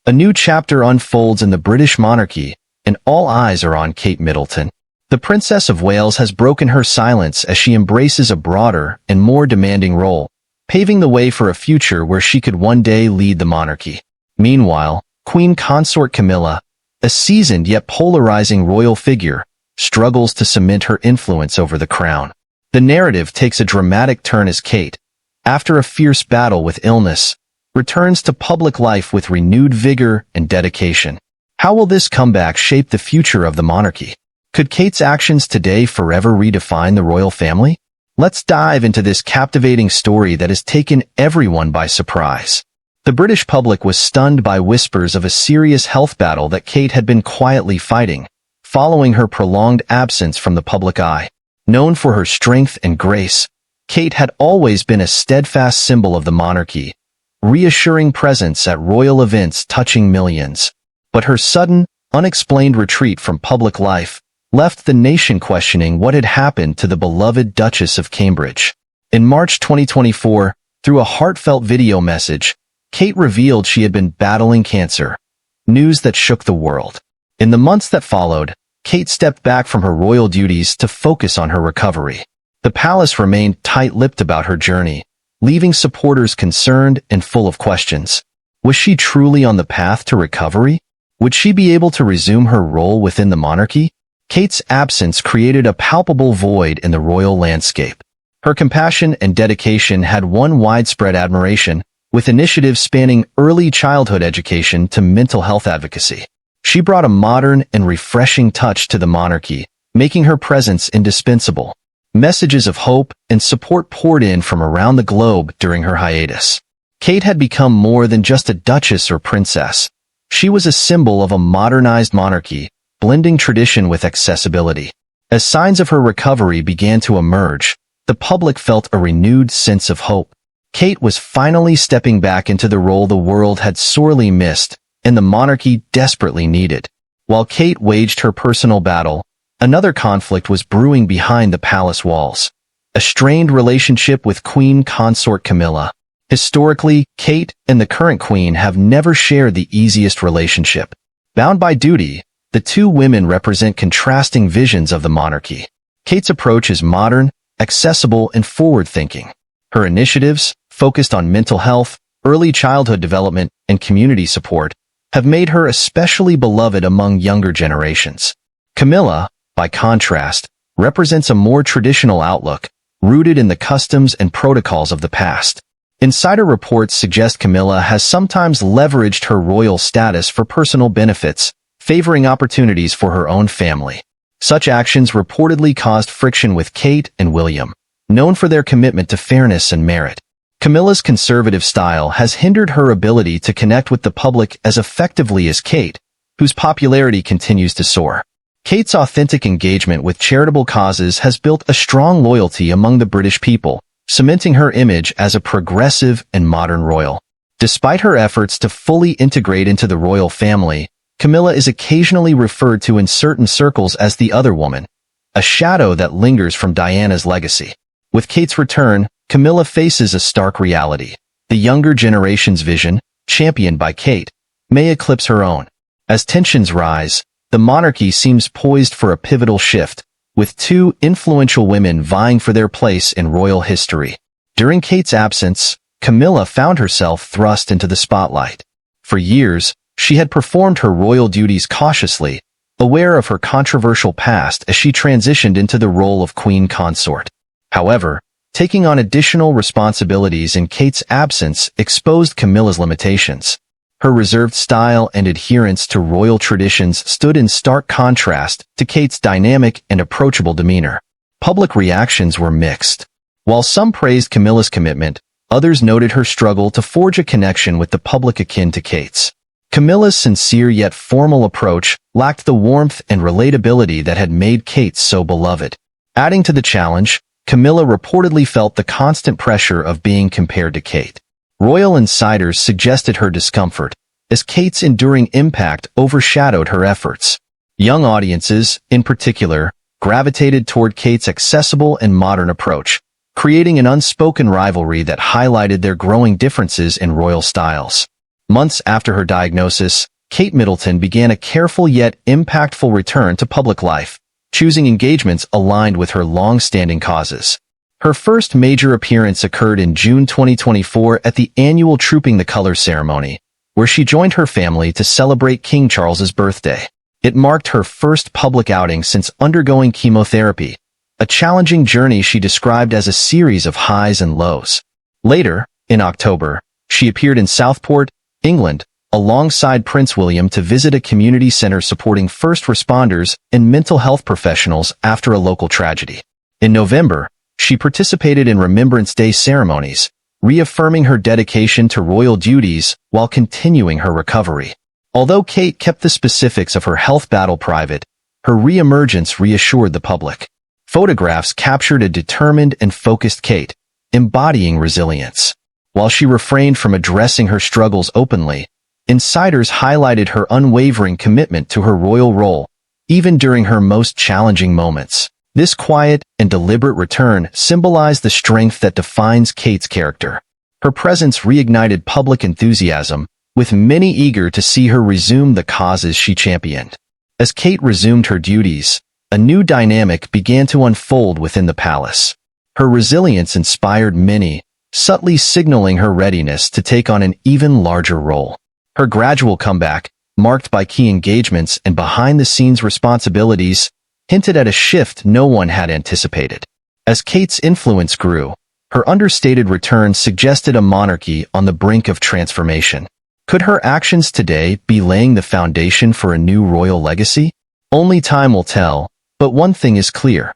A new chapter unfolds in the British monarchy, and all eyes are on Kate Middleton. The Princess of Wales has broken her silence as she embraces a broader and more demanding role, paving the way for a future where she could one day lead the monarchy. Meanwhile, Queen Consort Camilla, a seasoned yet polarizing royal figure, struggles to cement her influence over the crown. The narrative takes a dramatic turn as Kate, after a fierce battle with illness, returns to public life with renewed vigor and dedication. How will this comeback shape the future of the monarchy? Could Kate's actions today forever redefine the royal family? Let's dive into this captivating story that has taken everyone by surprise. The British public was stunned by whispers of a serious health battle that Kate had been quietly fighting, following her prolonged absence from the public eye. Known for her strength and grace, Kate had always been a steadfast symbol of the monarchy, reassuring presence at royal events touching millions. But her sudden, unexplained retreat from public life left the nation questioning what had happened to the beloved Duchess of Cambridge. In March 2024, through a heartfelt video message, Kate revealed she had been battling cancer, news that shook the world. In the months that followed, Kate stepped back from her royal duties to focus on her recovery. The palace remained tight-lipped about her journey, leaving supporters concerned and full of questions. Was she truly on the path to recovery? Would she be able to resume her role within the monarchy? Kate's absence created a palpable void in the royal landscape. Her compassion and dedication had won widespread admiration, with initiatives spanning early childhood education to mental health advocacy. She brought a modern and refreshing touch to the monarchy, making her presence indispensable. Messages of hope and support poured in from around the globe during her hiatus. Kate had become more than just a duchess or princess. She was a symbol of a modernized monarchy, blending tradition with accessibility. As signs of her recovery began to emerge, the public felt a renewed sense of hope. Kate was finally stepping back into the role the world had sorely missed, and the monarchy desperately needed. While Kate waged her personal battle, another conflict was brewing behind the palace walls. A strained relationship with Queen Consort Camilla. Historically, Kate and the current queen have never shared the easiest relationship. Bound by duty, the two women represent contrasting visions of the monarchy. Kate's approach is modern, accessible, and forward-thinking. Her initiatives, focused on mental health, early childhood development, and community support, have made her especially beloved among younger generations. Camilla, by contrast, represents a more traditional outlook, rooted in the customs and protocols of the past. Insider reports suggest Camilla has sometimes leveraged her royal status for personal benefits, favoring opportunities for her own family. Such actions reportedly caused friction with Kate and William, known for their commitment to fairness and merit. Camilla's conservative style has hindered her ability to connect with the public as effectively as Kate, whose popularity continues to soar. Kate's authentic engagement with charitable causes has built a strong loyalty among the British people, cementing her image as a progressive and modern royal. Despite her efforts to fully integrate into the royal family, Camilla is occasionally referred to in certain circles as the other woman, a shadow that lingers from Diana's legacy. With Kate's return, Camilla faces a stark reality. The younger generation's vision, championed by Kate, may eclipse her own. As tensions rise, the monarchy seems poised for a pivotal shift, with two influential women vying for their place in royal history. During Kate's absence, Camilla found herself thrust into the spotlight. For years, she had performed her royal duties cautiously, aware of her controversial past as she transitioned into the role of Queen Consort. However, taking on additional responsibilities in Kate's absence exposed Camilla's limitations. Her reserved style and adherence to royal traditions stood in stark contrast to Kate's dynamic and approachable demeanor. Public reactions were mixed. While some praised Camilla's commitment, others noted her struggle to forge a connection with the public akin to Kate's. Camilla's sincere yet formal approach lacked the warmth and relatability that had made Kate so beloved. Adding to the challenge, Camilla reportedly felt the constant pressure of being compared to Kate. Royal insiders suggested her discomfort, as Kate's enduring impact overshadowed her efforts. Young audiences, in particular, gravitated toward Kate's accessible and modern approach, creating an unspoken rivalry that highlighted their growing differences in royal styles. Months after her diagnosis, Kate Middleton began a careful yet impactful return to public life, choosing engagements aligned with her long-standing causes. Her first major appearance occurred in June 2024 at the annual Trooping the Colors ceremony, where she joined her family to celebrate King Charles's birthday. It marked her first public outing since undergoing chemotherapy, a challenging journey she described as a series of highs and lows. Later, in October, she appeared in Southport, England, alongside Prince William to visit a community center supporting first responders and mental health professionals after a local tragedy. In November, she participated in Remembrance Day ceremonies, reaffirming her dedication to royal duties while continuing her recovery. Although Kate kept the specifics of her health battle private, her reemergence reassured the public. Photographs captured a determined and focused Kate, embodying resilience. While she refrained from addressing her struggles openly, insiders highlighted her unwavering commitment to her royal role, even during her most challenging moments. This quiet and deliberate return symbolized the strength that defines Kate's character. Her presence reignited public enthusiasm, with many eager to see her resume the causes she championed. As Kate resumed her duties, a new dynamic began to unfold within the palace. Her resilience inspired many, subtly signaling her readiness to take on an even larger role. Her gradual comeback, marked by key engagements and behind-the-scenes responsibilities, hinted at a shift no one had anticipated. As Kate's influence grew, her understated return suggested a monarchy on the brink of transformation. Could her actions today be laying the foundation for a new royal legacy? Only time will tell, but one thing is clear.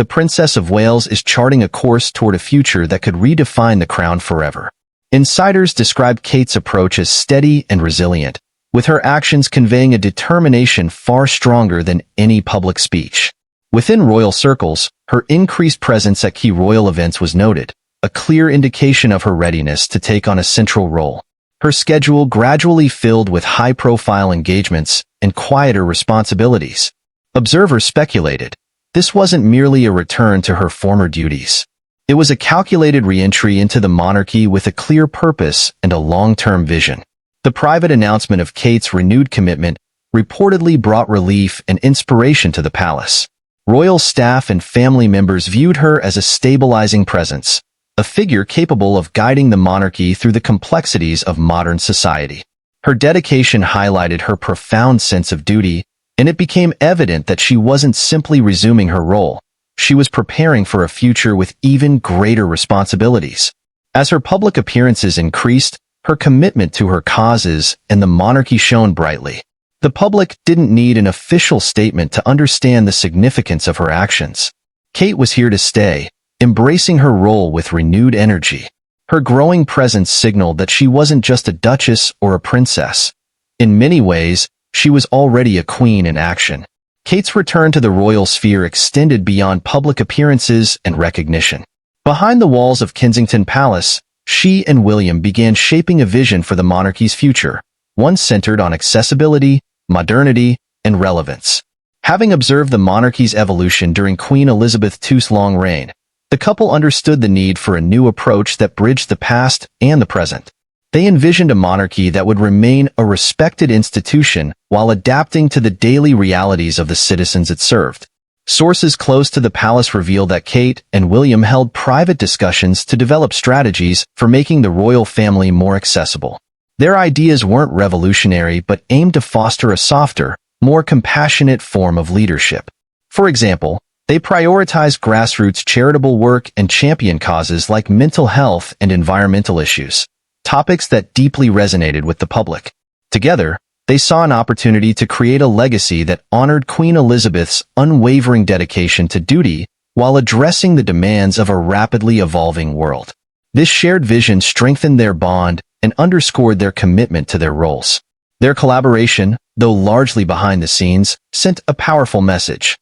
The Princess of Wales is charting a course toward a future that could redefine the crown forever. Insiders describe Kate's approach as steady and resilient, with her actions conveying a determination far stronger than any public speech. Within royal circles, her increased presence at key royal events was noted, a clear indication of her readiness to take on a central role. Her schedule gradually filled with high-profile engagements and quieter responsibilities. Observers speculated, this wasn't merely a return to her former duties. It was a calculated re-entry into the monarchy with a clear purpose and a long-term vision. The private announcement of Kate's renewed commitment reportedly brought relief and inspiration to the palace. Royal staff and family members viewed her as a stabilizing presence, a figure capable of guiding the monarchy through the complexities of modern society. Her dedication highlighted her profound sense of duty, and it became evident that she wasn't simply resuming her role. She was preparing for a future with even greater responsibilities. As her public appearances increased, her commitment to her causes and the monarchy shone brightly. The public didn't need an official statement to understand the significance of her actions. Kate was here to stay, embracing her role with renewed energy. Her growing presence signaled that she wasn't just a duchess or a princess. In many ways, she was already a queen in action. Kate's return to the royal sphere extended beyond public appearances and recognition. Behind the walls of Kensington Palace, she and William began shaping a vision for the monarchy's future, one centered on accessibility, modernity, and relevance. Having observed the monarchy's evolution during Queen Elizabeth II's long reign, the couple understood the need for a new approach that bridged the past and the present. They envisioned a monarchy that would remain a respected institution while adapting to the daily realities of the citizens it served. Sources close to the palace reveal that Kate and William held private discussions to develop strategies for making the royal family more accessible. Their ideas weren't revolutionary but aimed to foster a softer, more compassionate form of leadership. For example, they prioritized grassroots charitable work and championed causes like mental health and environmental issues, topics that deeply resonated with the public. Together, they saw an opportunity to create a legacy that honored Queen Elizabeth's unwavering dedication to duty while addressing the demands of a rapidly evolving world. This shared vision strengthened their bond and underscored their commitment to their roles. Their collaboration, though largely behind the scenes, sent a powerful message.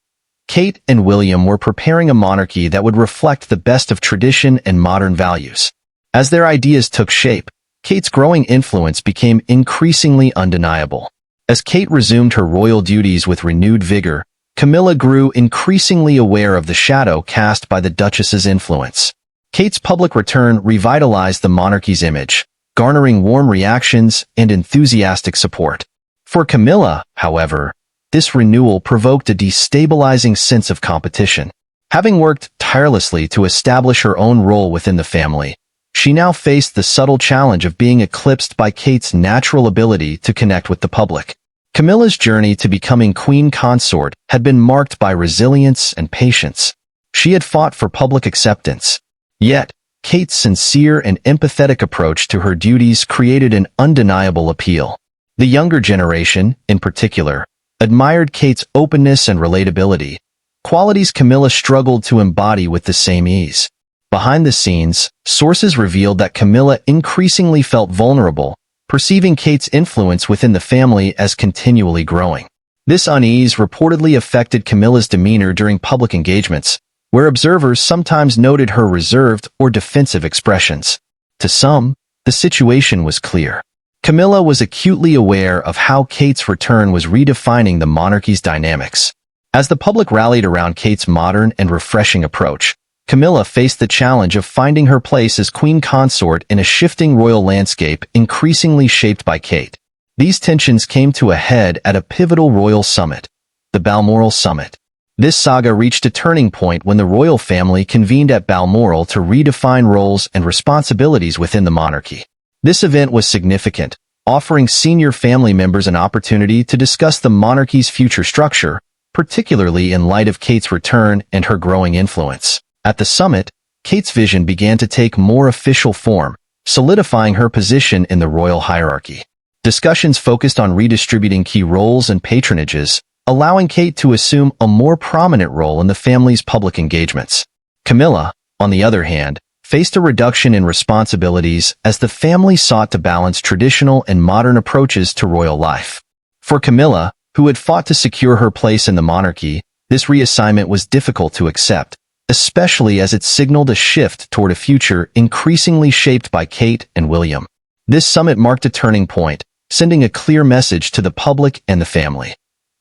Kate and William were preparing a monarchy that would reflect the best of tradition and modern values. As their ideas took shape, Kate's growing influence became increasingly undeniable. As Kate resumed her royal duties with renewed vigor, Camilla grew increasingly aware of the shadow cast by the Duchess's influence. Kate's public return revitalized the monarchy's image, garnering warm reactions and enthusiastic support. For Camilla, however, this renewal provoked a destabilizing sense of competition. Having worked tirelessly to establish her own role within the family, she now faced the subtle challenge of being eclipsed by Kate's natural ability to connect with the public. Camilla's journey to becoming Queen Consort had been marked by resilience and patience. She had fought for public acceptance. Yet, Kate's sincere and empathetic approach to her duties created an undeniable appeal. The younger generation, in particular, admired Kate's openness and relatability, qualities Camilla struggled to embody with the same ease. Behind the scenes, sources revealed that Camilla increasingly felt vulnerable, perceiving Kate's influence within the family as continually growing. This unease reportedly affected Camilla's demeanor during public engagements, where observers sometimes noted her reserved or defensive expressions. To some, the situation was clear. Camilla was acutely aware of how Kate's return was redefining the monarchy's dynamics. As the public rallied around Kate's modern and refreshing approach, Camilla faced the challenge of finding her place as Queen Consort in a shifting royal landscape increasingly shaped by Kate. These tensions came to a head at a pivotal royal summit, the Balmoral Summit. This saga reached a turning point when the royal family convened at Balmoral to redefine roles and responsibilities within the monarchy. This event was significant, offering senior family members an opportunity to discuss the monarchy's future structure, particularly in light of Kate's return and her growing influence. At the summit, Kate's vision began to take more official form, solidifying her position in the royal hierarchy. Discussions focused on redistributing key roles and patronages, allowing Kate to assume a more prominent role in the family's public engagements. Camilla, on the other hand, faced a reduction in responsibilities as the family sought to balance traditional and modern approaches to royal life. For Camilla, who had fought to secure her place in the monarchy, this reassignment was difficult to accept, especially as it signaled a shift toward a future increasingly shaped by Kate and William. This summit marked a turning point, sending a clear message to the public and the family.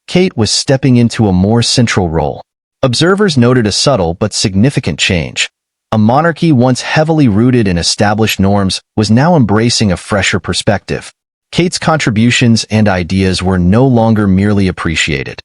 Kate was stepping into a more central role. Observers noted a subtle but significant change. A monarchy once heavily rooted in established norms was now embracing a fresher perspective. Kate's contributions and ideas were no longer merely appreciated.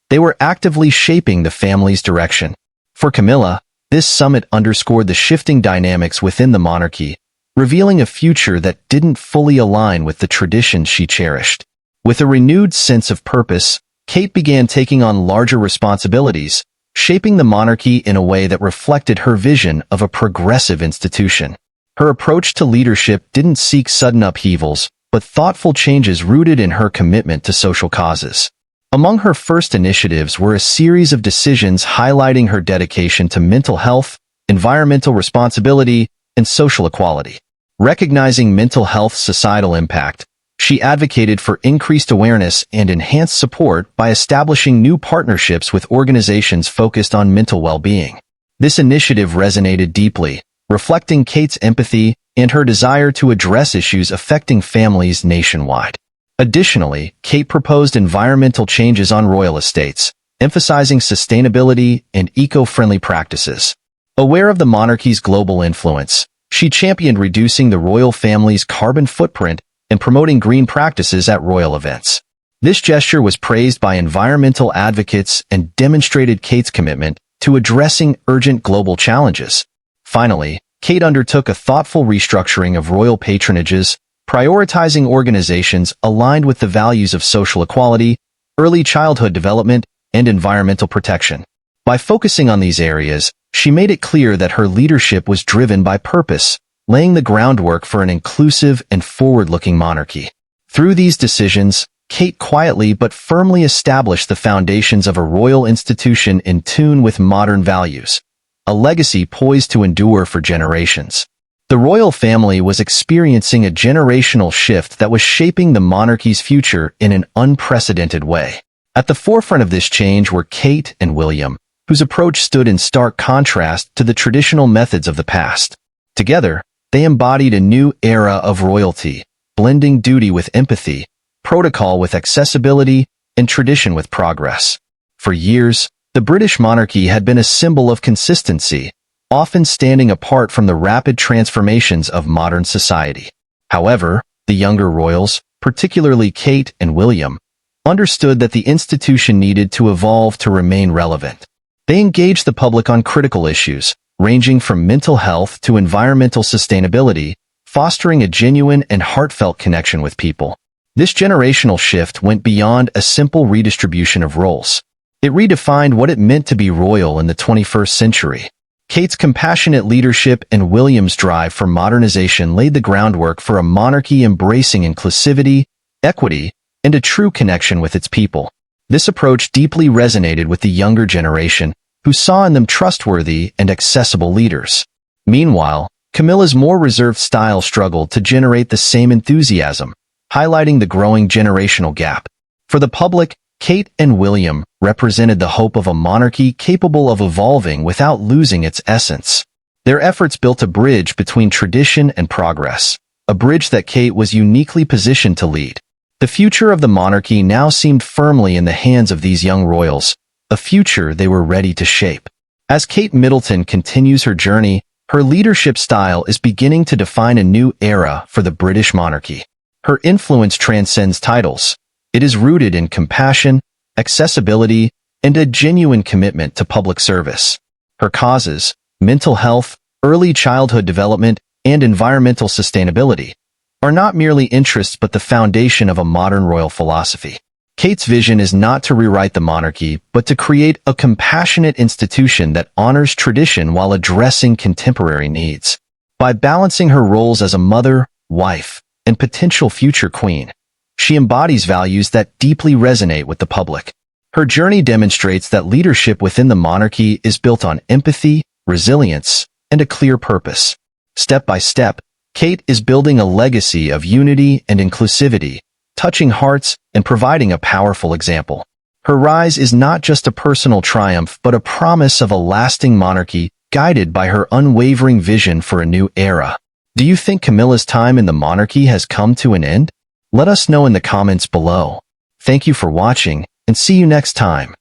They were actively shaping the family's direction. For Camilla, this summit underscored the shifting dynamics within the monarchy, revealing a future that didn't fully align with the traditions she cherished. With a renewed sense of purpose, Kate began taking on larger responsibilities, shaping the monarchy in a way that reflected her vision of a progressive institution. Her approach to leadership didn't seek sudden upheavals, but thoughtful changes rooted in her commitment to social causes. Among her first initiatives were a series of decisions highlighting her dedication to mental health, environmental responsibility, and social equality. Recognizing mental health's societal impact, she advocated for increased awareness and enhanced support by establishing new partnerships with organizations focused on mental well-being. This initiative resonated deeply, reflecting Kate's empathy and her desire to address issues affecting families nationwide. Additionally, Kate proposed environmental changes on royal estates, emphasizing sustainability and eco-friendly practices. Aware of the monarchy's global influence, she championed reducing the royal family's carbon footprint and promoting green practices at royal events. This gesture was praised by environmental advocates and demonstrated Kate's commitment to addressing urgent global challenges. Finally, Kate undertook a thoughtful restructuring of royal patronages, prioritizing organizations aligned with the values of social equality, early childhood development, and environmental protection. By focusing on these areas, she made it clear that her leadership was driven by purpose, laying the groundwork for an inclusive and forward-looking monarchy. Through these decisions, Kate quietly but firmly established the foundations of a royal institution in tune with modern values, a legacy poised to endure for generations. The royal family was experiencing a generational shift that was shaping the monarchy's future in an unprecedented way. At the forefront of this change were Kate and William, whose approach stood in stark contrast to the traditional methods of the past. Together, they embodied a new era of royalty, blending duty with empathy, protocol with accessibility, and tradition with progress. For years, the British monarchy had been a symbol of consistency, often standing apart from the rapid transformations of modern society. However, the younger royals, particularly Kate and William, understood that the institution needed to evolve to remain relevant. They engaged the public on critical issues, ranging from mental health to environmental sustainability, fostering a genuine and heartfelt connection with people. This generational shift went beyond a simple redistribution of roles. It redefined what it meant to be royal in the 21st century. Kate's compassionate leadership and William's drive for modernization laid the groundwork for a monarchy embracing inclusivity, equity, and a true connection with its people. This approach deeply resonated with the younger generation, who saw in them trustworthy and accessible leaders. Meanwhile, Camilla's more reserved style struggled to generate the same enthusiasm, highlighting the growing generational gap. For the public, Kate and William represented the hope of a monarchy capable of evolving without losing its essence. Their efforts built a bridge between tradition and progress, a bridge that Kate was uniquely positioned to lead. The future of the monarchy now seemed firmly in the hands of these young royals, a future they were ready to shape. As Kate Middleton continues her journey, her leadership style is beginning to define a new era for the British monarchy. Her influence transcends titles. It is rooted in compassion, accessibility, and a genuine commitment to public service. Her causes, mental health, early childhood development, and environmental sustainability, are not merely interests but the foundation of a modern royal philosophy. Kate's vision is not to rewrite the monarchy, but to create a compassionate institution that honors tradition while addressing contemporary needs. By balancing her roles as a mother, wife, and potential future queen, she embodies values that deeply resonate with the public. Her journey demonstrates that leadership within the monarchy is built on empathy, resilience, and a clear purpose. Step by step, Kate is building a legacy of unity and inclusivity, touching hearts and providing a powerful example. Her rise is not just a personal triumph but a promise of a lasting monarchy guided by her unwavering vision for a new era. Do you think Camilla's time in the monarchy has come to an end? Let us know in the comments below. Thank you for watching, and see you next time.